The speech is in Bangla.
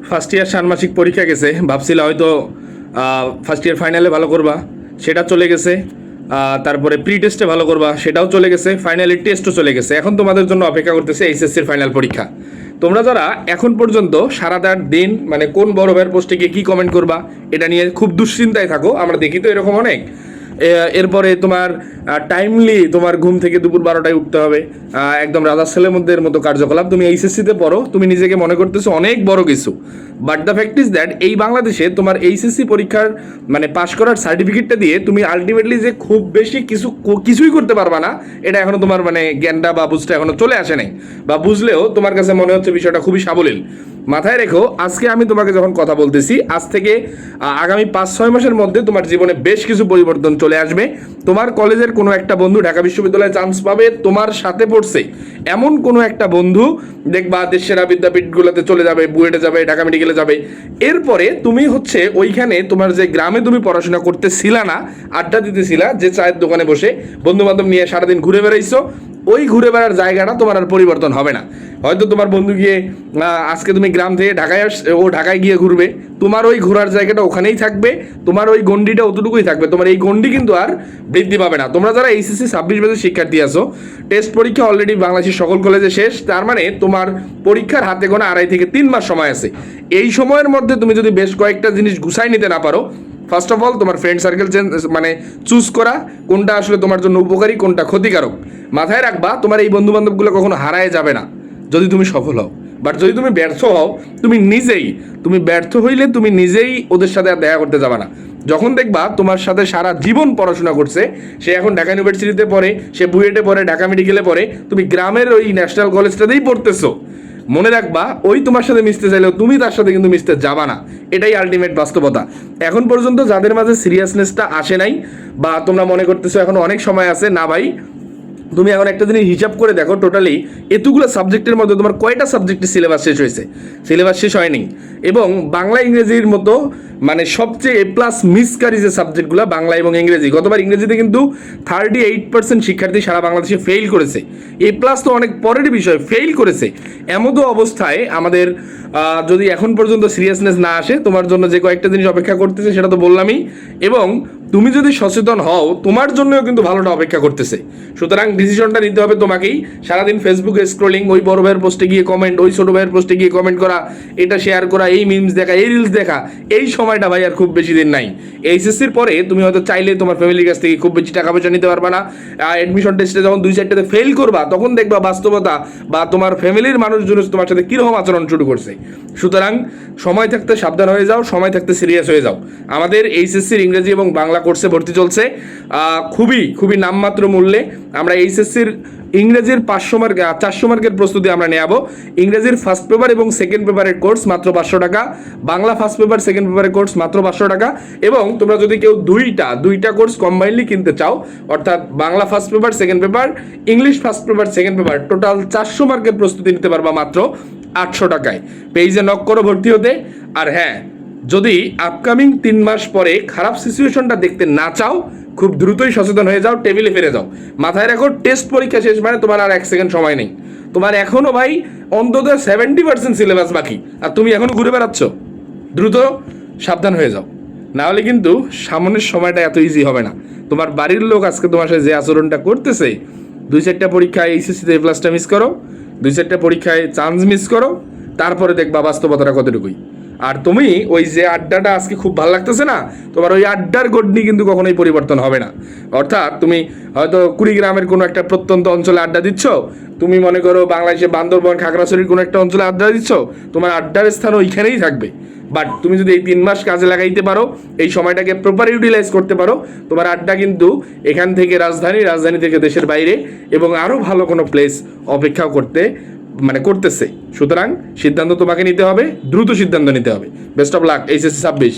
ফার্স্ট ইয়ার ষান্মাসিক পরীক্ষা গেছে, ভাবছিল হয়তো ফার্স্ট ইয়ার ফাইনালে ভালো করবা, সেটা চলে গেছে। তারপরে প্রি টেস্টে ভালো করবা, সেটাও চলে গেছে। ফাইনালি টেস্টও চলে গেছে। এখন তোমাদের জন্য অপেক্ষা করতেছে এইচএসসির ফাইনাল পরীক্ষা। তোমরা যারা এখন পর্যন্ত সারাটা দিন মানে কোন বড় ভাইয়ের পোস্টে গিয়ে কী কমেন্ট করবা এটা নিয়ে খুব দুশ্চিন্তায় থাকো, আমরা দেখি তো এরকম অনেক। এরপরে তোমার টাইমলি তোমার ঘুম থেকে দুপুর 12টায় উঠতে হবে, একদম রাজার ছেলের মধ্যে মতো কার্যকলাপ। তুমি এইচএসসিতে পড়ো, তুমি নিজেকে মনে করতেছো অনেক বড় কিছু, but the fact is that এই বাংলাদেশে তোমার এইচএসসি পরীক্ষার মানে পাশ করার সার্টিফিকেটটা দিয়ে তুমি আলটিমেটলি যে খুব বেশি কিছুই করতে পারবা না, এটা এখনো তোমার মানে জ্ঞানটা বা বুঝটা এখনো চলে আসে নাই, বা বুঝলেও তোমার কাছে মনে হচ্ছে বিষয়টা খুবই সাবলীল। মাথায় রেখো, আজকে আমি তোমাকে যখন কথা বলতেছি, আজ থেকে আগামী 5-6 মাসের মধ্যে তোমার জীবনে বেশ কিছু পরিবর্তন চলে আসবে। তোমার কলেজের কোনো একটা বন্ধু ঢাকা বিশ্ববিদ্যালয়ে চান্স পাবে, তোমার সাথে পড়ছে এমন কোনো একটা বন্ধু দেখবা দেশের সেরা বিদ্যাপীঠগুলোতে চলে যাবে, বুয়েটে যাবে, ঢাকা মেডিকেলে যাবে। এরপরে তুমি হচ্ছে ওইখানে তোমার যে গ্রামে তুমি পড়াশোনা করতেছিলা না, আড্ডা দিতেছিলা যে চায়ের দোকানে বসে বন্ধু বান্ধব নিয়ে সারাদিন ঘুরে বেড়াইছো, ওই ঘুরে বেড়ার জায়গাটা তোমার আর পরিবর্তন হবে না। হয়তো তোমার বন্ধু গিয়ে আজকে তুমি গ্রাম থেকে ঢাকায় ও ঢাকায় গিয়ে ঘুরবে, তোমার ওই ঘোরার জায়গাটা ওখানেই থাকবে, তোমার ওই গণ্ডিটা অতটুকুই থাকবে, তোমার এই গণ্ডি কিন্তু আর বৃদ্ধি পাবে না। তোমরা যারা এইচএসসি 26 ব্যাচের শিক্ষার্থী আছো, টেস্ট পরীক্ষা অলরেডি বাংলাদেশের সকল কলেজে শেষ, তার মানে তোমার পরীক্ষার হাতে গোনা 2.5 থেকে 3 মাস সময় আছে। এই সময়ের মধ্যে তুমি যদি বেশ কয়েকটা জিনিস গুছাই নিতে না পারো, ফার্স্ট অফ অল তোমার ফ্রেন্ড সার্কেল মানে চুজ করা, কোনটা আসলে তোমার জন্য উপকারী, কোনটা ক্ষতিকারক। মাথায় রাখবা, তোমার এই বন্ধু বান্ধবগুলো কখনো হারায় যাবে না যদি তুমি সফল হও, বাট যদি তুমি ব্যর্থ হও, তুমি ব্যর্থ হইলে তুমি নিজেই ওদের সাথে আর দেখা করতে যাবে না। যখন দেখবা তোমার সাথে সারা জীবন পড়াশোনা করছে, সে এখন ঢাকা ইউনিভার্সিটিতে পড়ে, সে বুয়েটে পড়ে, ঢাকা মেডিকেলে পড়ে, তুমি গ্রামের ওই ন্যাশনাল কলেজটাতেই পড়তেছো, মনে রাখবা ওই তোমার সাথে মিশতে চাইলেও তুমি তার সাথে কিন্তু মিশতে যাবা না। এটাই আলটিমেট বাস্তবতা। এখন পর্যন্ত যাদের মাঝে সিরিয়াসনেসটা আসে নাই, বা তোমরা মনে করতেছো এখন অনেক সময় আছে, না ভাই, তুমি এখন একটা জিনিস হিসাব করে দেখো, টোটালি এতগুলো সাবজেক্টের মধ্যে তোমার কয়টা সাবজেক্টের সিলেবাস শেষ হয়েছে? সিলেবাস শেষ হয়নি। এবং বাংলা ইংরেজির মতো মানে সবচেয়ে প্লাস মিসকারি যে সাবজেক্টগুলো বাংলা এবং ইংরেজি, গতবার ইংরেজিতে কিন্তু 38% শিক্ষার্থী সারা বাংলাদেশে ফেল করেছে। প্লাস তো অনেক পরের বিষয়, ফেল করেছে। এমতো অবস্থায় আমাদের যদি এখন পর্যন্ত সিরিয়াসনেস না আসে, তোমার জন্য যে কয়েকটা জিনিস অপেক্ষা করতেছে সেটা তো বললামই, এবং তুমি যদি সচেতন হও তোমার জন্যও কিন্তু ভালোটা অপেক্ষা করতেছে। সুতরাং ডিসিশনটা নিতে হবে তোমাকেই। সারাদিন ফেসবুকে স্ক্রলিং, ওই বড় ভাইয়ের পোস্টে গিয়ে কমেন্ট, ওই ছোট ভাইয়ের পোস্টে গিয়ে কমেন্ট করা, এটা শেয়ার করা, এই মিমস দেখা, এই রিলস দেখা, এই সময়টা ভাই আর খুব বেশি দিন নাই। এইচএসসির পরে তুমি হয়তো চাইলে তোমার ফ্যামিলির কাছ থেকে খুব বেশি টাকা পয়সা নিতে পারবা না। অ্যাডমিশন টেস্টে যখন 2-4টাতে ফেল করবা, তখন দেখবা বাস্তবতা বা তোমার ফ্যামিলির মানুষজন তোমার সাথে কীরকম আচরণ শুরু করছে। সুতরাং সময় থাকতে সাবধান হয়ে যাও, সময় থাকতে সিরিয়াস হয়ে যাও। আমাদের এইচএসসির ইংরেজি এবং বাংলা কোর্সে ভর্তি চলছে খুবই নামমাত্র মূল্যে। আমরা এইচএসসির ইংরেজির 500 মার্ক 400 মার্কের প্রস্তুতি আমরা নেব। ইংরেজির ফার্স্ট পেপার এবং সেকেন্ড পেপারের কোর্স মাত্র 500 টাকা, বাংলা ফার্স্ট পেপার সেকেন্ড পেপারের কোর্স মাত্র 500 টাকা। এবং তোমরা যদি কেউ দুইটা কোর্স কম্বাইনলি কিনতে চাও, অর্থাৎ Bangla first paper second paper, English first paper second paper, total 400 মার্কের প্রস্তুতি নিতে পারবা মাত্র 800 টাকায়। পেজে নক করো ভর্তি হতে। আর হ্যাঁ, যদি আপকামিং 3 মাস পরে খারাপ সিচুয়েশনটা দেখতে না চাও, খুব দ্রুতই সচেতন হয়ে যাও, টেবিলে ফিরে যাও। মাথায় রাখো, টেস্ট পরীক্ষা শেষ মানে তোমার আর 1 সেকেন্ড সময় নেই। তোমার এখনো ভাই অন্তত 70% সিলেবাস বাকি, আর তুমি এখনো ঘুরে বেড়াচ্ছ। দ্রুত সাবধান হয়ে যাও, না হলে কিন্তু সামনের সময়টা এত ইজি হবে না। তোমার বাড়ির লোক আজকে তোমার সাথে যে আচরণটা করতেছে, 2-4টা পরীক্ষায় এইচএসসিতে A+টা মিস করো, 2-4টা পরীক্ষায় চান্স মিস করো, তারপরে দেখবা বাস্তবতাটা কতটুকুই। আর তুমি ওই যে আড্ডাটা আজকে খুব ভালো লাগতেছে না, তোমার ওই আড্ডার গডনি কিন্তু কখনোই পরিবর্তন হবে না। অর্থাৎ তুমি হয়তো কুড়িগ্রামের কোনো একটা প্রত্যন্ত অঞ্চলে আড্ডা দিচ্ছ, তুমি মনে করো বাংলাদেশে বান্দরবান খাগড়াছড়ির কোনো একটা অঞ্চলে আড্ডা দিচ্ছ, তোমার আড্ডার স্থান ওইখানেই থাকবে। বাট তুমি যদি এই 3 মাস কাজে লাগাইতে পারো, এই সময়টাকে প্রপার ইউটিলাইজ করতে পারো, তোমার আড্ডা কিন্তু এখান থেকে রাজধানী থেকে দেশের বাইরে এবং আরও ভালো কোনো প্লেস অপেক্ষাও করতেছে। সুতরাং সিদ্ধান্ত তোমাকে নিতে হবে, দ্রুত সিদ্ধান্ত নিতে হবে। Best of luck HSC 26।